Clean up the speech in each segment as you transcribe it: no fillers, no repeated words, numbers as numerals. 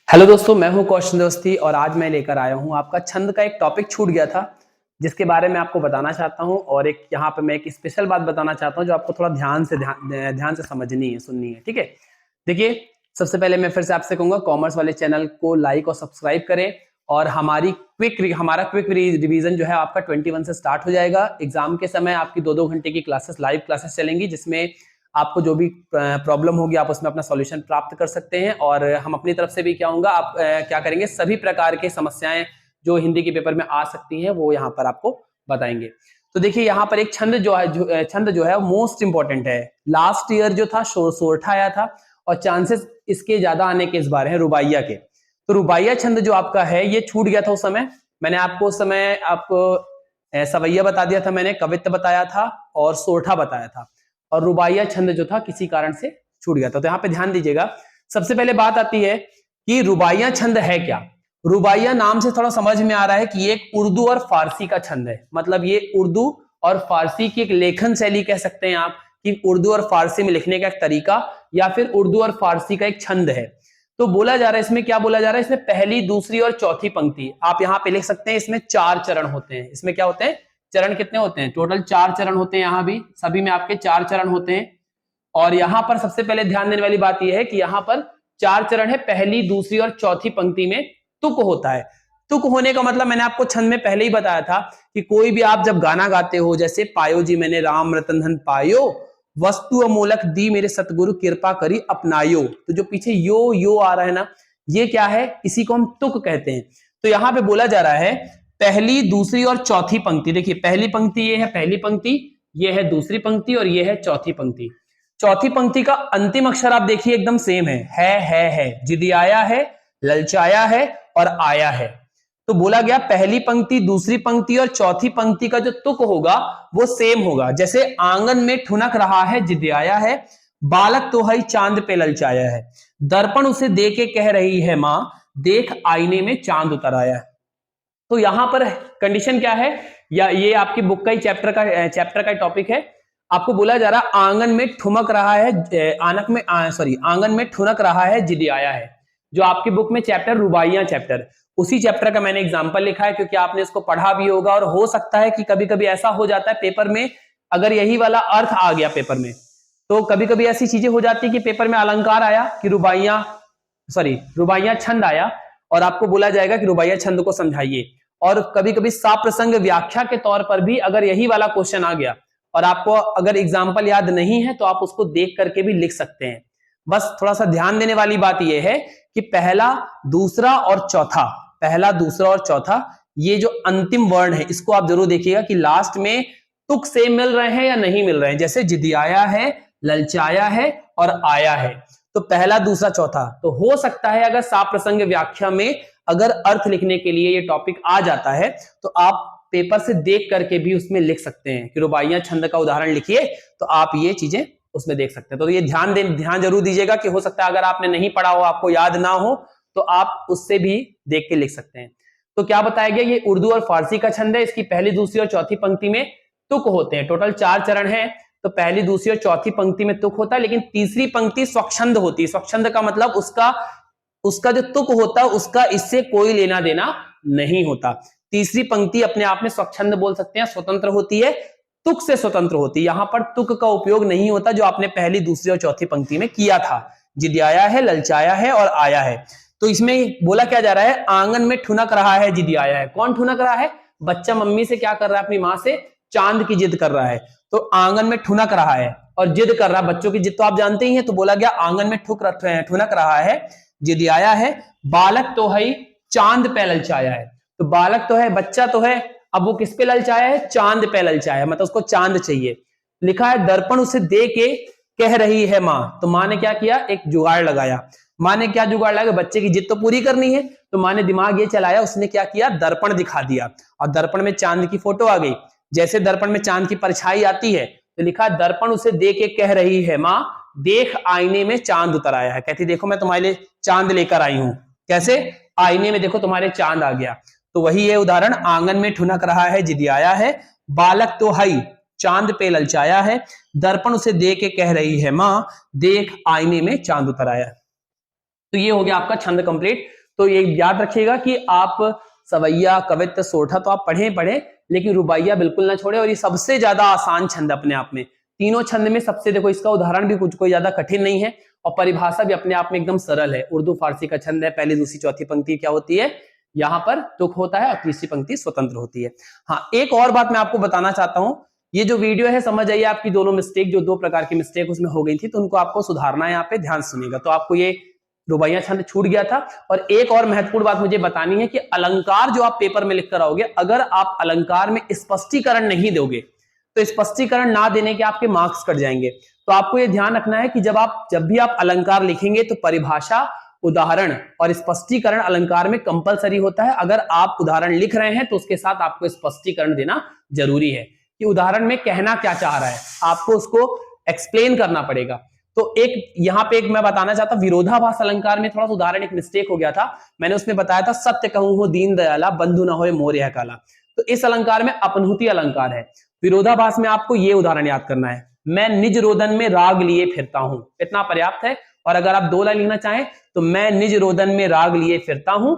Hello दोस्तों, मैं हूं कौशल दोस्ती और आज मैं लेकर आया हूं आपका छंद का एक टॉपिक छूट गया था जिसके बारे में आपको बताना चाहता हूं। और एक यहाँ पे मैं एक स्पेशल बात बताना चाहता हूं जो आपको थोड़ा ध्यान से समझनी है, सुननी है। ठीक है, देखिए, सबसे पहले मैं फिर से आपसे कहूंगा कॉमर्स वाले चैनल को लाइक और सब्सक्राइब करें। और हमारा क्विक रिवीजन जो है आपका 21 से स्टार्ट हो जाएगा। एग्जाम के समय आपकी 2-2 घंटे की क्लासेस, लाइव क्लासेस चलेंगी जिसमें आपको जो भी प्रॉब्लम होगी आप उसमें अपना सॉल्यूशन प्राप्त कर सकते हैं। और हम अपनी तरफ से भी क्या होगा, आप क्या करेंगे, सभी प्रकार की समस्याएं जो हिंदी के पेपर में आ सकती हैं वो यहाँ पर आपको बताएंगे। तो देखिए, यहाँ पर एक छंद जो है मोस्ट इंपॉर्टेंट है। लास्ट ईयर जो था सोरठा आया था और चांसेस इसके ज्यादा आने के इस बार है रुबाइया के। तो रुबाइया छंद जो आपका है ये छूट गया था उस समय। मैंने आपको उस समय सवैया बता दिया था, मैंने कवित्त बताया था और सोरठा बताया था। और रुबाइया छंद जो था किसी कारण से छूट गया था। तो यहाँ पे ध्यान दीजिएगा, सबसे पहले बात आती है कि रुबाइया छंद है क्या। रुबाइया नाम से थोड़ा समझ में आ रहा है कि ये एक उर्दू और फारसी का छंद है। मतलब ये उर्दू और फारसी की एक लेखन शैली कह सकते हैं आप, कि उर्दू और फारसी में लिखने का एक तरीका या फिर उर्दू और फारसी का एक छंद है। तो बोला जा रहा है, इसमें क्या बोला जा रहा है, इसमें पहली, दूसरी और चौथी पंक्ति आप यहाँ पे लिख सकते हैं। इसमें 4 चरण होते हैं। इसमें क्या होते हैं, चरण कितने होते हैं, टोटल 4 चरण होते हैं। यहाँ भी सभी में आपके 4 चरण होते हैं। और यहाँ पर सबसे पहले ध्यान देने वाली बात यह है कि यहाँ पर 4 चरण है। पहली, दूसरी और चौथी पंक्ति में तुक होता है। तुक होने का मतलब मैंने आपको छंद में पहले ही बताया था कि कोई भी आप जब गाना गाते हो, जैसे पायो जी मैंने राम रतन धन पायो, वस्तु अमोलक दी मेरे सतगुरु कृपा करी अपनायो, तो जो पीछे यो आ रहा है ना, ये क्या है, इसी को हम तुक कहते हैं। तो यहाँ पे बोला जा रहा है पहली, दूसरी और चौथी पंक्ति। देखिए, पहली पंक्ति ये है, पहली पंक्ति ये है, दूसरी पंक्ति और ये है चौथी पंक्ति। चौथी पंक्ति का अंतिम अक्षर आप देखिए एकदम सेम है, जिदियाया है, ललचाया है और आया है। तो बोला गया पहली पंक्ति, दूसरी पंक्ति और चौथी पंक्ति का जो तुक होगा वो सेम होगा। जैसे आंगन में ठुनक रहा है, जिदियाया है, बालक तो है चांद पे ललचाया है, दर्पण उसे दे के कह रही है मां, देख आईने में चांद उतर आया है। तो यहां पर कंडीशन क्या है, या ये आपकी बुक का ही चैप्टर का टॉपिक है। आपको बोला जा रहा आंगन में ठुमक रहा है, आंगन में ठुनक रहा है, जिद आया है। जो आपकी बुक में चैप्टर रुबाइयां चैप्टर, उसी चैप्टर का मैंने एग्जांपल लिखा है, क्योंकि आपने इसको पढ़ा भी होगा। और हो सकता है कि कभी कभी ऐसा हो जाता है पेपर में, अगर यही वाला अर्थ आ गया पेपर में, तो कभी कभी ऐसी चीजें हो जाती है कि पेपर में अलंकार आया कि रुबाइयां छंद आया और आपको बोला जाएगा कि रुबाइया छंद को समझाइए। और कभी कभी साप्रसंग व्याख्या के तौर पर भी अगर यही वाला क्वेश्चन आ गया और आपको अगर एग्जाम्पल याद नहीं है तो आप उसको देख करके भी लिख सकते हैं। बस थोड़ा सा ध्यान देने वाली बात यह है कि पहला, दूसरा और चौथा ये जो अंतिम वर्ण है इसको आप जरूर देखिएगा कि लास्ट में तुक से मिल रहे हैं या नहीं मिल रहे हैं। जैसे जिदियाया है, ललचाया है और आया है, तो पहला, दूसरा, चौथा। तो हो सकता है अगर साप्रसंग व्याख्या में अगर अर्थ लिखने के लिए ये टॉपिक आ जाता है तो आप पेपर से देख करके भी उसमें लिख सकते हैं कि रुबाइयां छंद का उदाहरण लिखिए, तो आप ये चीजें उसमें देख सकते हैं। तो ये ध्यान जरूर दीजिएगा कि हो सकता है अगर आपने नहीं पढ़ा हो, आपको याद ना हो, तो आप उससे भी देख के लिख सकते हैं। तो क्या बताया गया, ये उर्दू और फारसी का छंद है। इसकी पहली, दूसरी और चौथी पंक्ति में तुक होते हैं। टोटल 4 चरण है, तो पहली, दूसरी और चौथी पंक्ति में तुक होता है, लेकिन तीसरी पंक्ति स्वच्छंद होती है। स्वच्छंद का मतलब उसका जो तुक होता है उसका इससे कोई लेना देना नहीं होता। तीसरी पंक्ति अपने आप में स्वच्छंद बोल सकते हैं, स्वतंत्र होती है, तुक से स्वतंत्र होती है। यहां पर तुक का उपयोग नहीं होता जो आपने पहली, दूसरी और चौथी पंक्ति में किया था, जिदियाया है, ललचाया है और आया है। तो इसमें बोला क्या जा रहा है, आंगन में ठुनक रहा है, जिदियाया है। कौन ठुनक रहा है, बच्चा मम्मी से क्या कर रहा है, अपनी मां से चांद की जिद कर रहा है। तो आंगन में ठुनक रहा है और जिद कर रहा है, बच्चों की जिद तो आप जानते ही हैं। तो बोला गया आंगन में ठुनक रहा है, जिदियाया है, बालक तो है चांद पे ललचाया है। तो बालक तो है, बच्चा तो है, अब वो किस पे ललचाया है, चांद पे ललचाया है, मतलब उसको चांद चाहिए। लिखा है दर्पण उसे दे के कह रही है मां। तो मां ने क्या किया, एक जुगाड़ लगाया। मां ने क्या जुगाड़ लगाया, बच्चे की जिद तो पूरी करनी है, तो मां ने दिमाग ये चलाया, उसने क्या किया, दर्पण दिखा दिया और दर्पण में चांद की फोटो आ गई। जैसे दर्पण में चांद की परछाई आती है तो लिखा दर्पण उसे दे के कह रही है मां, देख आईने में चांद उतर आया है। कहती देखो मैं तुम्हारे लिए चांद लेकर आई हूं। कैसे, आईने में देखो तुम्हारे चांद आ गया। तो वही है उदाहरण, आंगन में ठुनक रहा है, जिदियाया है, बालक तो है चांद पे ललचाया है, दर्पण उसे दे के कह रही है मां, देख आईने में चांद उतर आया है। तो ये हो गया आपका छंद कंप्लीट। तो ये याद रखिएगा कि आप सवैया, कवित्त, सोठा तो आप पढ़े, लेकिन रुबाइया बिल्कुल ना छोड़े। और ये सबसे ज्यादा आसान छंद अपने आप में, तीनों छंद में सबसे, देखो इसका उदाहरण भी कुछ कोई ज्यादा कठिन नहीं है और परिभाषा भी अपने आप में एकदम सरल है। उर्दू फारसी का छंद है, पहली दूसरी चौथी पंक्ति क्या होती है, यहाँ पर तुक होता है और तीसरी पंक्ति स्वतंत्र होती है। हाँ, एक और बात मैं आपको बताना चाहता हूं, ये जो वीडियो है समझ आइए आपकी दोनों मिस्टेक, जो दो प्रकार की मिस्टेक उसमें हो गई थी, तो उनको आपको सुधारना है। यहाँ पे ध्यान सुनिएगा। तो आपको ये रुबाइया छंद छूट गया था। और एक और महत्वपूर्ण बात मुझे बतानी है कि अलंकार जो आप पेपर में लिख कर आओगे, अगर आप अलंकार में स्पष्टीकरण नहीं दोगे तो स्पष्टीकरण ना देने के आपके मार्क्स कट जाएंगे। तो आपको यह ध्यान रखना है कि जब भी आप अलंकार लिखेंगे तो परिभाषा, उदाहरण और स्पष्टीकरण अलंकार में कंपलसरी होता है। अगर आप उदाहरण लिख रहे हैं तो उसके साथ आपको स्पष्टीकरण देना जरूरी है कि उदाहरण में कहना क्या चाह रहा है, आपको उसको एक्सप्लेन करना पड़ेगा। तो एक यहाँ पे एक मैं बताना चाहता हूं, विरोधाभास अलंकार में थोड़ा सा उदाहरण, एक मिस्टेक हो गया था। मैंने उसमें बताया था सत्य कहूं हो दीन दयाला, बंधु न होए मोर यह काला। तो इस अलंकार में अपनहुति अलंकार है। विरोधाभास में आपको ये उदाहरण याद करना है, मैं निज रोदन में राग लिए फिरता हूं, इतना पर्याप्त है। और अगर आप दो लाइन लिखना चाहें तो मैं निज रोदन में राग लिए फिरता हूं,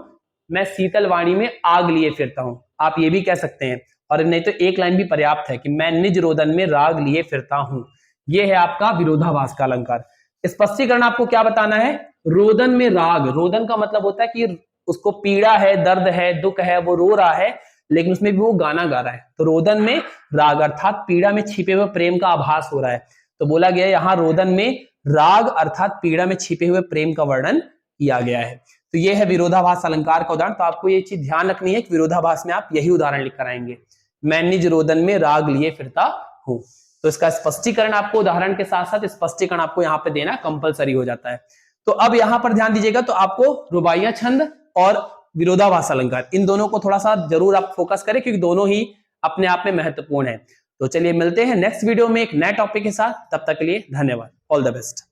मैं शीतल वाणी में आग लिए फिरता हूं, आप ये भी कह सकते हैं। और नहीं तो एक लाइन भी पर्याप्त है कि मैं निज रोदन में राग लिए फिरता हूं। ये है आपका विरोधाभास का अलंकार। स्पष्टीकरण आपको क्या बताना है, रोदन में राग, रोदन का मतलब होता है कि उसको पीड़ा है, दर्द है, दुख है, वो रो रहा है, लेकिन उसमें भी वो गाना गा रहा है। तो रोदन में राग अर्थात पीड़ा में छिपे हुए प्रेम का आभास हो रहा है। तो बोला गया यहाँ रोदन में राग अर्थात पीड़ा में छिपे हुए प्रेम का वर्णन किया गया है। तो ये है विरोधाभास अलंकार का उदाहरण। तो आपको ये चीज ध्यान रखनी है कि विरोधाभास में आप यही उदाहरण लिख कर आएंगे, मैं निज रोदन में राग लिए फिरता हूं। तो इसका स्पष्टीकरण आपको उदाहरण के साथ साथ स्पष्टीकरण आपको यहाँ पे देना कंपलसरी हो जाता है। तो अब यहाँ पर ध्यान दीजिएगा, तो आपको रुबाइया छंद और विरोधाभास अलंकार, इन दोनों को थोड़ा सा जरूर आप फोकस करें, क्योंकि दोनों ही अपने आप में महत्वपूर्ण है। तो चलिए मिलते हैं नेक्स्ट वीडियो में एक नए टॉपिक के साथ, तब तक के लिए धन्यवाद, ऑल द बेस्ट।